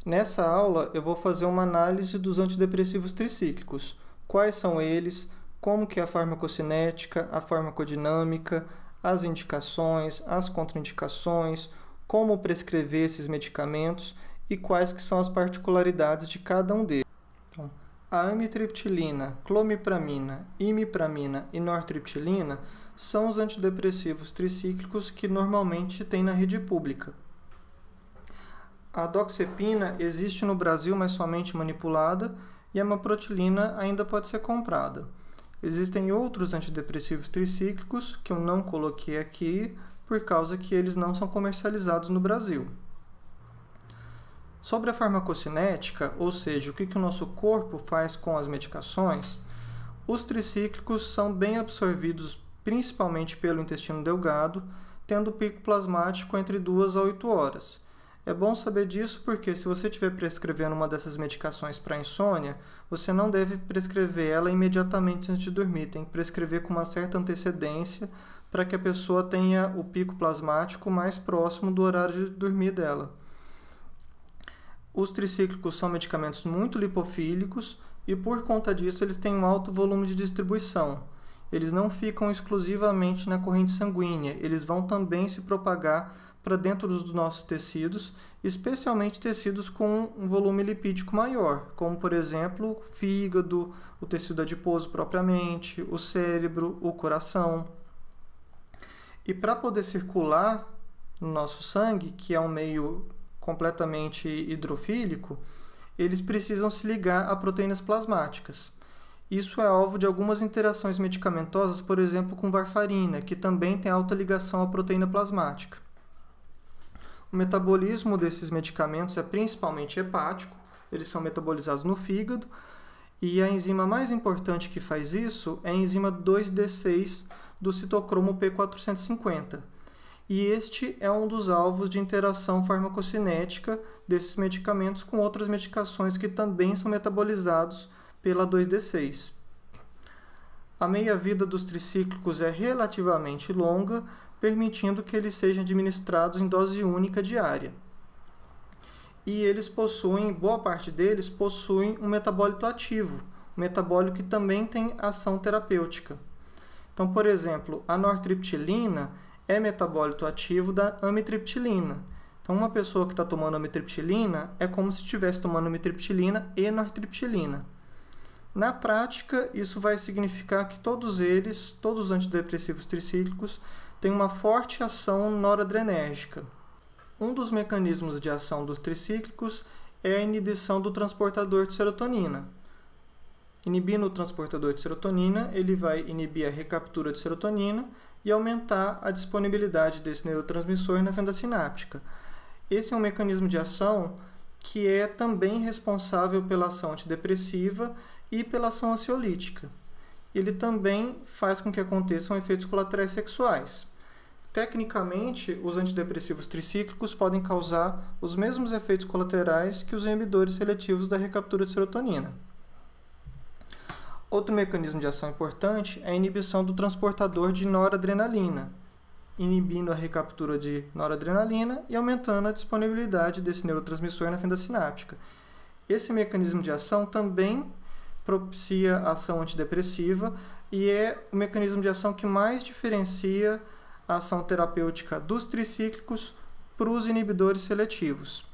Nessa aula, eu vou fazer uma análise dos antidepressivos tricíclicos. Quais são eles, como que é a farmacocinética, a farmacodinâmica, as indicações, as contraindicações, como prescrever esses medicamentos e quais que são as particularidades de cada um deles. Então, a amitriptilina, clomipramina, imipramina e nortriptilina são os antidepressivos tricíclicos que normalmente tem na rede pública. A doxepina existe no Brasil, mas somente manipulada, e a maprotilina ainda pode ser comprada. Existem outros antidepressivos tricíclicos que eu não coloquei aqui, por causa que eles não são comercializados no Brasil. Sobre a farmacocinética, ou seja, o que o nosso corpo faz com as medicações, os tricíclicos são bem absorvidos principalmente pelo intestino delgado, tendo pico plasmático entre 2 a 8 horas. É bom saber disso porque se você estiver prescrevendo uma dessas medicações para insônia, você não deve prescrever ela imediatamente antes de dormir, tem que prescrever com uma certa antecedência para que a pessoa tenha o pico plasmático mais próximo do horário de dormir dela. Os tricíclicos são medicamentos muito lipofílicos e por conta disso eles têm um alto volume de distribuição. Eles não ficam exclusivamente na corrente sanguínea, eles vão também se propagar para dentro dos nossos tecidos, especialmente tecidos com um volume lipídico maior, como por exemplo o fígado, o tecido adiposo propriamente, o cérebro, o coração. E para poder circular no nosso sangue, que é um meio completamente hidrofílico, eles precisam se ligar a proteínas plasmáticas. Isso é alvo de algumas interações medicamentosas, por exemplo, com varfarina, que também tem alta ligação à proteína plasmática. O metabolismo desses medicamentos é principalmente hepático, eles são metabolizados no fígado, e a enzima mais importante que faz isso é a enzima 2D6 do citocromo P450. E este é um dos alvos de interação farmacocinética desses medicamentos com outras medicações que também são metabolizados pela 2D6. A meia-vida dos tricíclicos é relativamente longa, permitindo que eles sejam administrados em dose única diária. E eles possuem, boa parte deles, possuem um metabólito ativo, um metabólito que também tem ação terapêutica. Então, por exemplo, a nortriptilina é metabólito ativo da amitriptilina. Então, uma pessoa que está tomando amitriptilina é como se estivesse tomando amitriptilina e nortriptilina. Na prática, isso vai significar que todos os antidepressivos tricíclicos, têm uma forte ação noradrenérgica. Um dos mecanismos de ação dos tricíclicos é a inibição do transportador de serotonina. Inibindo o transportador de serotonina, ele vai inibir a recaptura de serotonina e aumentar a disponibilidade desse neurotransmissor na fenda sináptica. Esse é um mecanismo de ação que é também responsável pela ação antidepressiva e pela ação ansiolítica. Ele também faz com que aconteçam efeitos colaterais sexuais. Tecnicamente, os antidepressivos tricíclicos podem causar os mesmos efeitos colaterais que os inibidores seletivos da recaptura de serotonina. Outro mecanismo de ação importante é a inibição do transportador de noradrenalina, inibindo a recaptura de noradrenalina e aumentando a disponibilidade desse neurotransmissor na fenda sináptica. Esse mecanismo de ação também propicia a ação antidepressiva e é o mecanismo de ação que mais diferencia a ação terapêutica dos tricíclicos para os inibidores seletivos.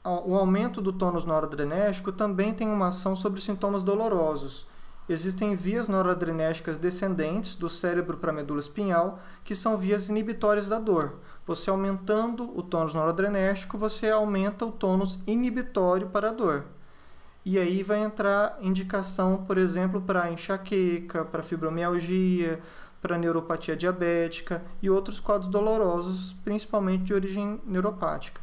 O aumento do tônus noradrenérgico também tem uma ação sobre sintomas dolorosos. Existem vias noradrenérgicas descendentes do cérebro para a medula espinhal, que são vias inibitórias da dor. Você aumentando o tônus noradrenérgico, você aumenta o tônus inibitório para a dor. E aí vai entrar indicação, por exemplo, para enxaqueca, para fibromialgia, para neuropatia diabética e outros quadros dolorosos, principalmente de origem neuropática.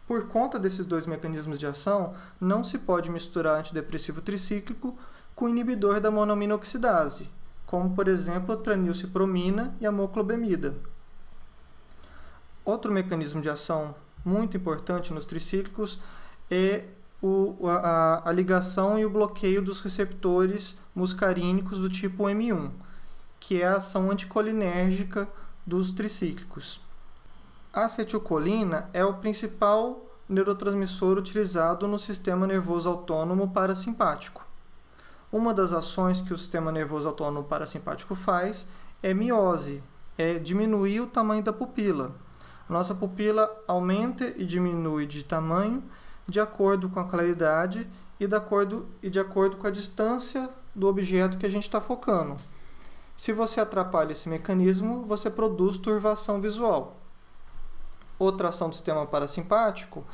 Por conta desses dois mecanismos de ação, não se pode misturar antidepressivo tricíclico com inibidor da monoaminoxidase, como, por exemplo, a tranilcipromina e a moclobemida. Outro mecanismo de ação muito importante nos tricíclicos é a ligação e o bloqueio dos receptores muscarínicos do tipo M1, que é a ação anticolinérgica dos tricíclicos. A acetilcolina é o principal neurotransmissor utilizado no sistema nervoso autônomo parasimpático. Uma das ações que o sistema nervoso autônomo parasimpático faz é miose, é diminuir o tamanho da pupila. Nossa pupila aumenta e diminui de tamanho de acordo com a claridade e de acordo com a distância do objeto que a gente está focando. Se você atrapalha esse mecanismo, você produz turvação visual. Outra ação do sistema parasimpático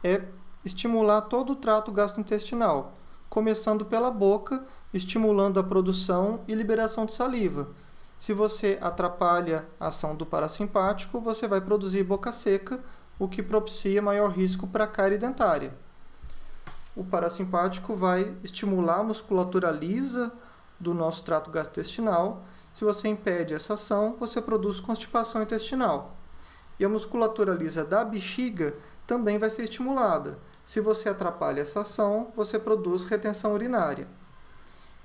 é estimular todo o trato gastrointestinal, começando pela boca, estimulando a produção e liberação de saliva. Se você atrapalha a ação do parasimpático, você vai produzir boca seca, o que propicia maior risco para a cárie dentária. O parasimpático vai estimular a musculatura lisa do nosso trato gastrointestinal. Se você impede essa ação, você produz constipação intestinal. E a musculatura lisa da bexiga também vai ser estimulada. Se você atrapalha essa ação, você produz retenção urinária.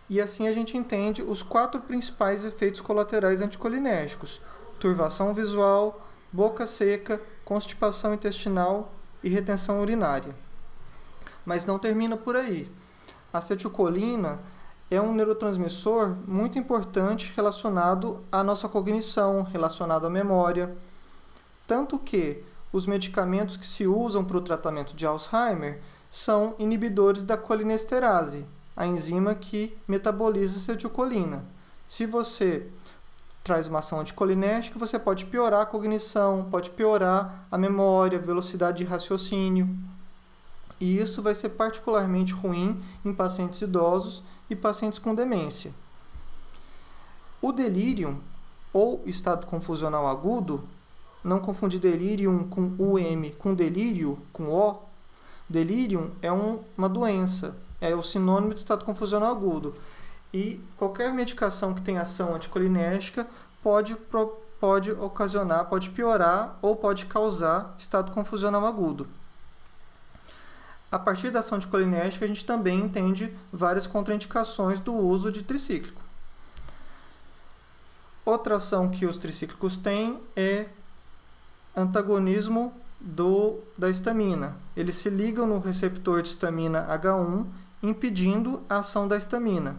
E assim a gente entende os 4 principais efeitos colaterais anticolinérgicos: turvação visual, boca seca, constipação intestinal e retenção urinária. Mas não termina por aí. A acetilcolina é um neurotransmissor muito importante relacionado à nossa cognição, relacionado à memória. Tanto que os medicamentos que se usam para o tratamento de Alzheimer são inibidores da colinesterase, a enzima que metaboliza a acetilcolina. Se você traz uma ação anticolinérgica, você pode piorar a cognição, pode piorar a memória, a velocidade de raciocínio. E isso vai ser particularmente ruim em pacientes idosos e pacientes com demência. O delírio, ou estado confusional agudo, não confundir delirium com UM com delírio com O. Delirium é uma doença, é o sinônimo de estado confusional agudo. E qualquer medicação que tenha ação anticolinérgica pode ocasionar, pode piorar ou pode causar estado confusional agudo. A partir da ação anticolinérgica, a gente também entende várias contraindicações do uso de tricíclico. Outra ação que os tricíclicos têm é antagonismo da histamina. Eles se ligam no receptor de histamina H1, impedindo a ação da histamina.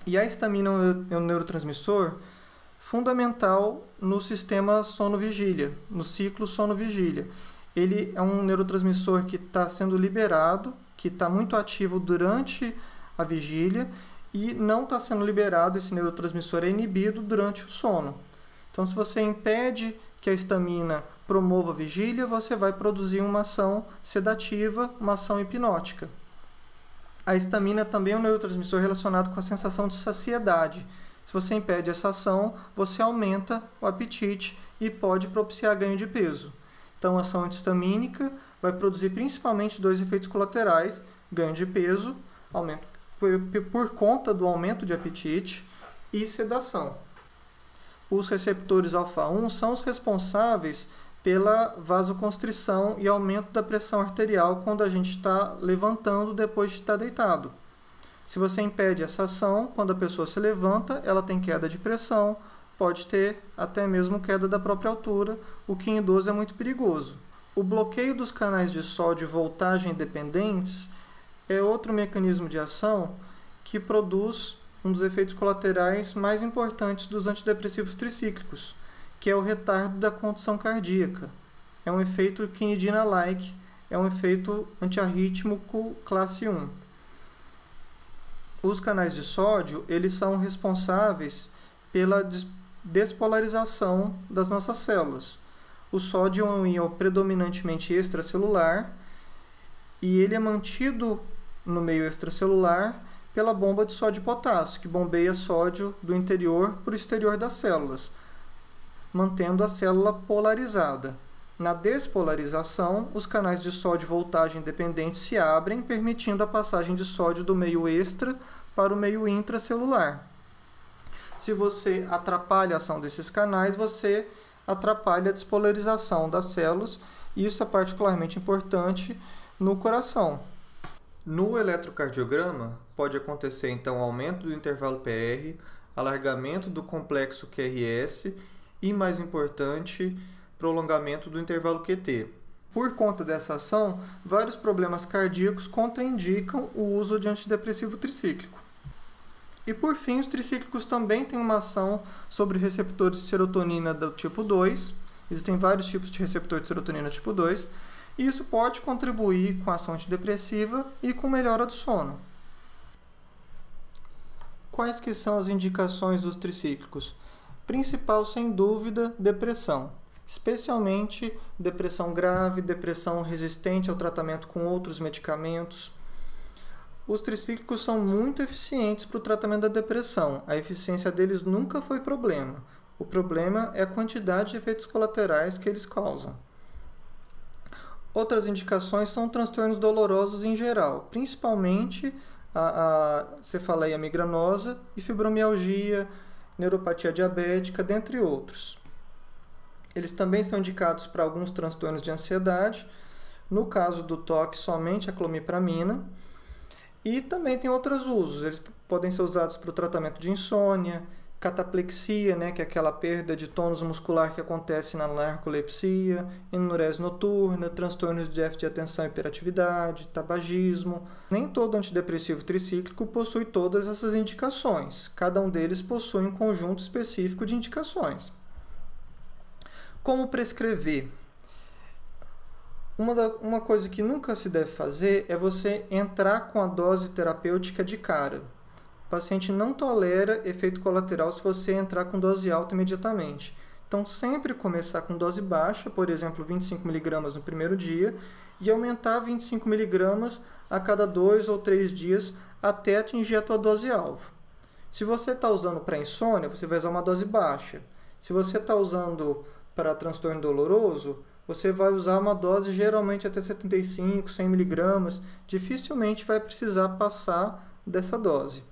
E a histamina é um neurotransmissor fundamental no sistema sono-vigília, no ciclo sono-vigília. Ele é um neurotransmissor que está sendo liberado, que está muito ativo durante a vigília e não está sendo liberado, esse neurotransmissor é inibido durante o sono. Então, se você impede que a histamina promova a vigília, você vai produzir uma ação sedativa, uma ação hipnótica. A histamina também é um neurotransmissor relacionado com a sensação de saciedade. Se você impede essa ação, você aumenta o apetite e pode propiciar ganho de peso. Então, a ação antihistamínica vai produzir principalmente 2 efeitos colaterais: ganho de peso, aumento por conta do aumento de apetite, e sedação. Os receptores alfa-1 são os responsáveis pela vasoconstrição e aumento da pressão arterial quando a gente está levantando depois de estar deitado. Se você impede essa ação, quando a pessoa se levanta, ela tem queda de pressão, pode ter até mesmo queda da própria altura, o que em idoso é muito perigoso. O bloqueio dos canais de sódio voltagem dependentes é outro mecanismo de ação que produz um dos efeitos colaterais mais importantes dos antidepressivos tricíclicos, que é o retardo da condução cardíaca. É um efeito quinidina-like, é um efeito antiarrítmico classe 1. Os canais de sódio, eles são responsáveis pela despolarização das nossas células. O sódio é um íon predominantemente extracelular e ele é mantido no meio extracelular pela bomba de sódio e potássio, que bombeia sódio do interior para o exterior das células, mantendo a célula polarizada. Na despolarização, os canais de sódio voltagem dependente se abrem, permitindo a passagem de sódio do meio extra para o meio intracelular. Se você atrapalha a ação desses canais, você atrapalha a despolarização das células, e isso é particularmente importante no coração. No eletrocardiograma, pode acontecer então aumento do intervalo PR, alargamento do complexo QRS e, mais importante, prolongamento do intervalo QT. Por conta dessa ação, vários problemas cardíacos contraindicam o uso de antidepressivo tricíclico. E por fim, os tricíclicos também têm uma ação sobre receptores de serotonina do tipo 2. Existem vários tipos de receptor de serotonina tipo 2, e isso pode contribuir com a ação antidepressiva e com melhora do sono. Quais que são as indicações dos tricíclicos? Principal, sem dúvida, depressão. Especialmente depressão grave, depressão resistente ao tratamento com outros medicamentos. Os tricíclicos são muito eficientes para o tratamento da depressão. A eficiência deles nunca foi problema. O problema é a quantidade de efeitos colaterais que eles causam. Outras indicações são transtornos dolorosos em geral, principalmente a cefaleia migranosa e fibromialgia, neuropatia diabética, dentre outros. Eles também são indicados para alguns transtornos de ansiedade, no caso do toque, somente a clomipramina, e também tem outros usos. Eles podem ser usados para o tratamento de insônia, cataplexia, que é aquela perda de tônus muscular que acontece na narcolepsia, enurese noturna, transtornos de déficit de atenção e hiperatividade, tabagismo. Nem todo antidepressivo tricíclico possui todas essas indicações. Cada um deles possui um conjunto específico de indicações. Como prescrever? Uma coisa que nunca se deve fazer é você entrar com a dose terapêutica de cara. O paciente não tolera efeito colateral se você entrar com dose alta imediatamente. Então, sempre começar com dose baixa, por exemplo, 25 mg no primeiro dia, e aumentar 25 mg a cada 2 ou 3 dias até atingir a tua dose-alvo. Se você está usando para insônia, você vai usar uma dose baixa. Se você está usando para transtorno doloroso, você vai usar uma dose geralmente até 75, 100 mg, dificilmente vai precisar passar dessa dose.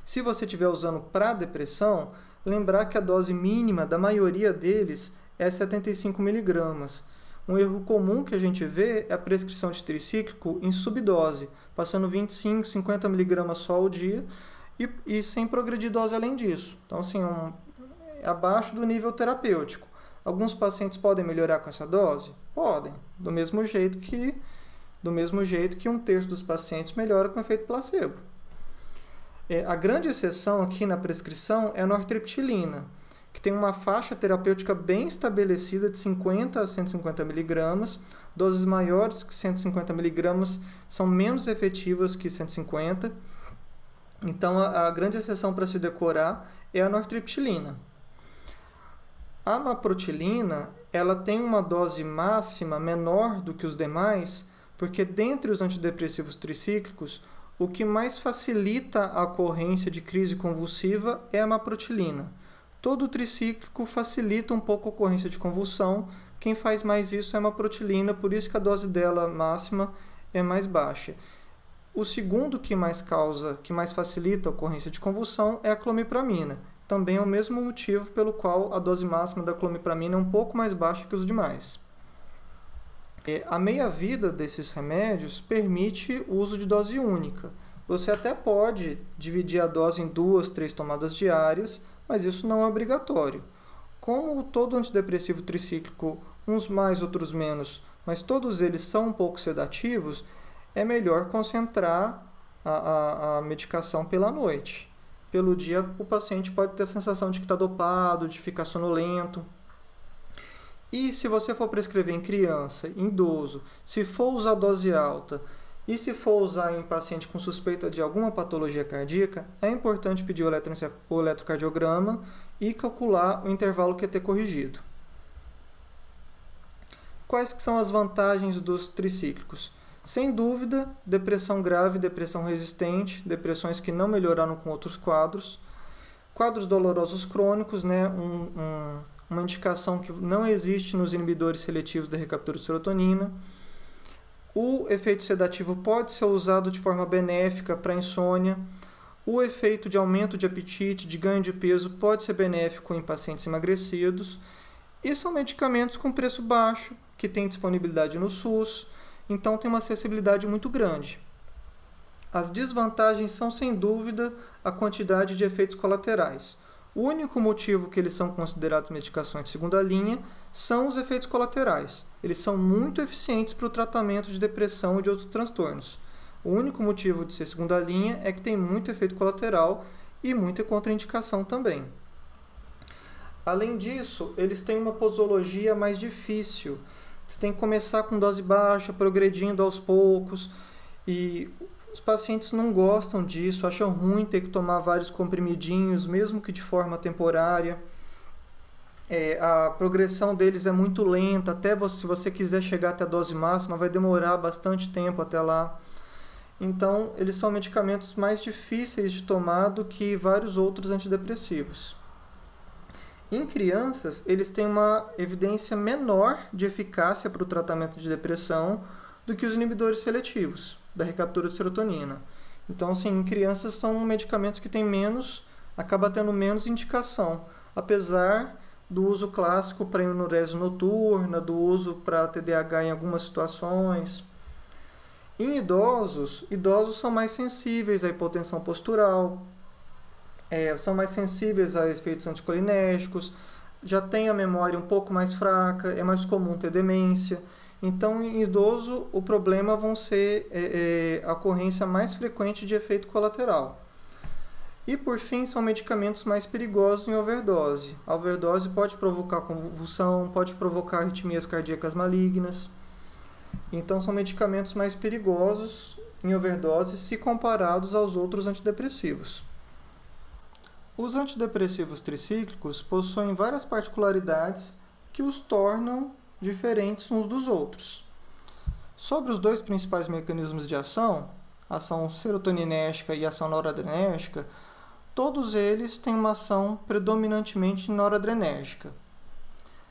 Se você estiver usando para depressão, lembrar que a dose mínima da maioria deles é 75 mg. Um erro comum que a gente vê é a prescrição de tricíclico em subdose, passando 25, 50 mg só ao dia e sem progredir dose além disso. Então, assim, abaixo do nível terapêutico. Alguns pacientes podem melhorar com essa dose? Podem, do mesmo jeito que 1/3 dos pacientes melhora com efeito placebo. A grande exceção aqui na prescrição é a nortriptilina, que tem uma faixa terapêutica bem estabelecida de 50 a 150 mg. Doses maiores que 150 mg são menos efetivas que 150. Então, a grande exceção para se decorar é a nortriptilina. A amaprotilina, ela tem uma dose máxima menor do que os demais, porque dentre os antidepressivos tricíclicos, o que mais facilita a ocorrência de crise convulsiva é a amaprotilina. Todo tricíclico facilita um pouco a ocorrência de convulsão. Quem faz mais isso é a amaprotilina, por isso que a dose dela máxima é mais baixa. O segundo que mais facilita a ocorrência de convulsão é a clomipramina. Também é o mesmo motivo pelo qual a dose máxima da clomipramina é um pouco mais baixa que os demais. A meia-vida desses remédios permite o uso de dose única. Você até pode dividir a dose em 2, 3 tomadas diárias, mas isso não é obrigatório. Como todo antidepressivo tricíclico, uns mais, outros menos, mas todos eles são um pouco sedativos, é melhor concentrar a medicação pela noite. Pelo dia, o paciente pode ter a sensação de que está dopado, de ficar sonolento. E se você for prescrever em criança, em idoso, se for usar dose alta e se for usar em paciente com suspeita de alguma patologia cardíaca, é importante pedir o eletrocardiograma e calcular o intervalo QT corrigido. Quais que são as vantagens dos tricíclicos? Sem dúvida, depressão grave, depressão resistente, depressões que não melhoraram com outros quadros. Quadros dolorosos crônicos, uma indicação que não existe nos inibidores seletivos da recaptura de serotonina. O efeito sedativo pode ser usado de forma benéfica para insônia. O efeito de aumento de apetite, de ganho de peso, pode ser benéfico em pacientes emagrecidos. E são medicamentos com preço baixo, que têm disponibilidade no SUS, então tem uma acessibilidade muito grande. As desvantagens são, sem dúvida, a quantidade de efeitos colaterais. O único motivo que eles são considerados medicações de segunda linha são os efeitos colaterais. Eles são muito eficientes para o tratamento de depressão e de outros transtornos. O único motivo de ser segunda linha é que tem muito efeito colateral e muita contraindicação também. Além disso, eles têm uma posologia mais difícil. Você tem que começar com dose baixa, progredindo aos poucos, e os pacientes não gostam disso, acham ruim ter que tomar vários comprimidinhos, mesmo que de forma temporária. A progressão deles é muito lenta, se você quiser chegar até a dose máxima, vai demorar bastante tempo até lá. Então, eles são medicamentos mais difíceis de tomar do que vários outros antidepressivos. Em crianças, eles têm uma evidência menor de eficácia para o tratamento de depressão do que os inibidores seletivos da recaptura de serotonina. Então, sim, em crianças são medicamentos que acaba tendo menos indicação, apesar do uso clássico para enurese noturna, do uso para TDAH em algumas situações. Em idosos são mais sensíveis à hipotensão postural, são mais sensíveis a efeitos anticolinérgicos, já têm a memória um pouco mais fraca, é mais comum ter demência. Então, em idoso, o problema vão ser a ocorrência mais frequente de efeito colateral. E, por fim, são medicamentos mais perigosos em overdose. A overdose pode provocar convulsão, pode provocar arritmias cardíacas malignas. Então, são medicamentos mais perigosos em overdose se comparados aos outros antidepressivos. Os antidepressivos tricíclicos possuem várias particularidades que os tornam diferentes uns dos outros. Sobre os dois principais mecanismos de ação, a ação serotoninérgica e a ação noradrenérgica, todos eles têm uma ação predominantemente noradrenérgica.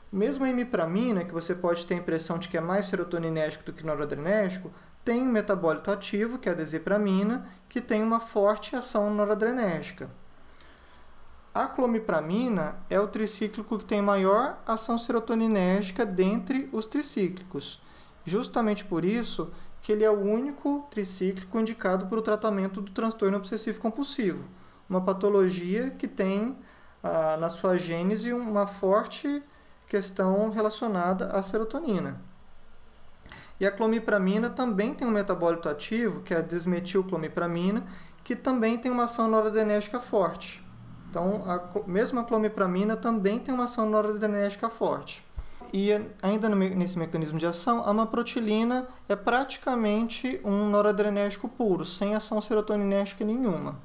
Mesmo a imipramina, que você pode ter a impressão de que é mais serotoninérgico do que noradrenérgico, tem um metabólito ativo, que é a desipramina, que tem uma forte ação noradrenérgica. A clomipramina é o tricíclico que tem maior ação serotoninérgica dentre os tricíclicos. Justamente por isso que ele é o único tricíclico indicado para o tratamento do transtorno obsessivo-compulsivo, uma patologia que tem na sua gênese uma forte questão relacionada à serotonina. E a clomipramina também tem um metabólito ativo, que é a desmetilclomipramina, que também tem uma ação noradrenérgica forte. Então, mesmo a clomipramina também tem uma ação noradrenérgica forte. E ainda nesse mecanismo de ação, a amaprotilina é praticamente um noradrenérgico puro, sem ação serotoninérgica nenhuma.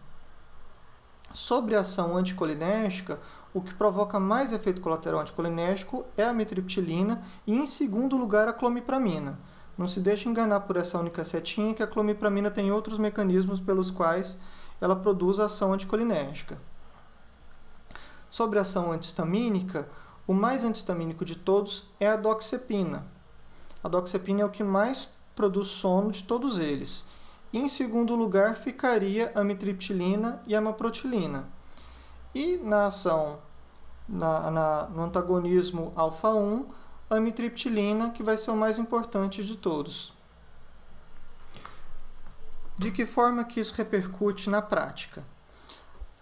Sobre a ação anticolinérgica, o que provoca mais efeito colateral anticolinérgico é a amitriptilina e, em segundo lugar, a clomipramina. Não se deixe enganar por essa única setinha, que a clomipramina tem outros mecanismos pelos quais ela produz a ação anticolinérgica. Sobre a ação antihistamínica, o mais antihistamínico de todos é a doxepina. A doxepina é o que mais produz sono de todos eles. E, em segundo lugar, ficaria a amitriptilina e a amaprotilina. E na ação, no antagonismo alfa-1, a amitriptilina, que vai ser o mais importante de todos. De que forma que isso repercute na prática?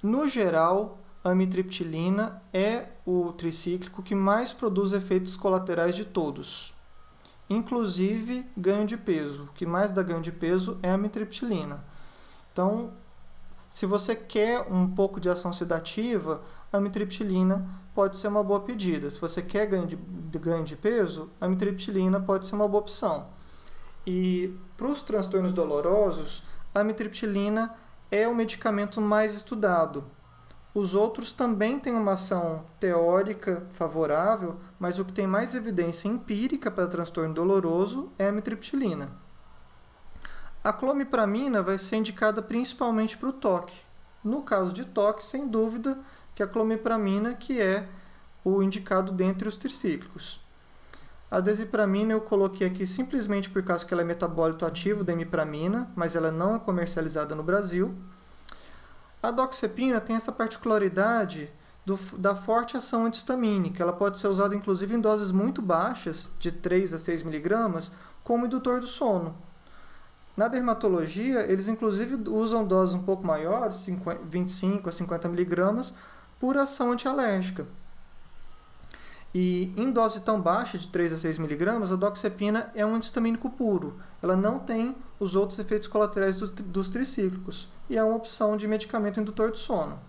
No geral, a amitriptilina é o tricíclico que mais produz efeitos colaterais de todos, inclusive ganho de peso. O que mais dá ganho de peso é a amitriptilina. Então, se você quer um pouco de ação sedativa, a amitriptilina pode ser uma boa pedida. Se você quer ganho de peso, a amitriptilina pode ser uma boa opção. E para os transtornos dolorosos, a amitriptilina é o medicamento mais estudado. Os outros também têm uma ação teórica favorável, mas o que tem mais evidência empírica para transtorno doloroso é a amitriptilina. A clomipramina vai ser indicada principalmente para o toque. No caso de toque, sem dúvida, que a clomipramina que é o indicado dentre os tricíclicos. A desipramina eu coloquei aqui simplesmente por causa que ela é metabólito ativo da imipramina, mas ela não é comercializada no Brasil. A doxepina tem essa particularidade da forte ação antihistamínica. Ela pode ser usada inclusive em doses muito baixas, de 3 a 6 mg, como indutor do sono. Na dermatologia, eles inclusive usam doses um pouco maiores, 25 a 50 mg, por ação antialérgica. E em dose tão baixa, de 3 a 6 mg, a doxepina é um antistamínico puro. Ela não tem os outros efeitos colaterais dos tricíclicos e é uma opção de medicamento indutor de sono.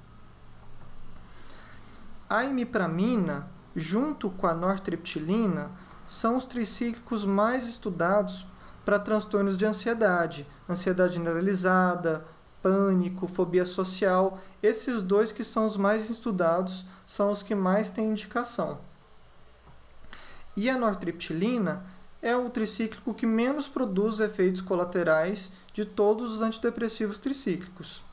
A imipramina, junto com a nortriptilina, são os tricíclicos mais estudados para transtornos de ansiedade, ansiedade generalizada, pânico, fobia social. Esses dois que são os mais estudados são os que mais têm indicação. E a nortriptilina é o tricíclico que menos produz efeitos colaterais de todos os antidepressivos tricíclicos.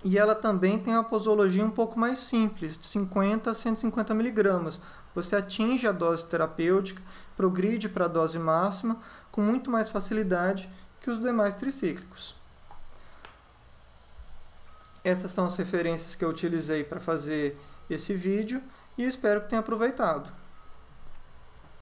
E ela também tem uma posologia um pouco mais simples, de 50 a 150 mg. Você atinge a dose terapêutica, progride para a dose máxima com muito mais facilidade que os demais tricíclicos. Essas são as referências que eu utilizei para fazer esse vídeo e espero que tenha aproveitado.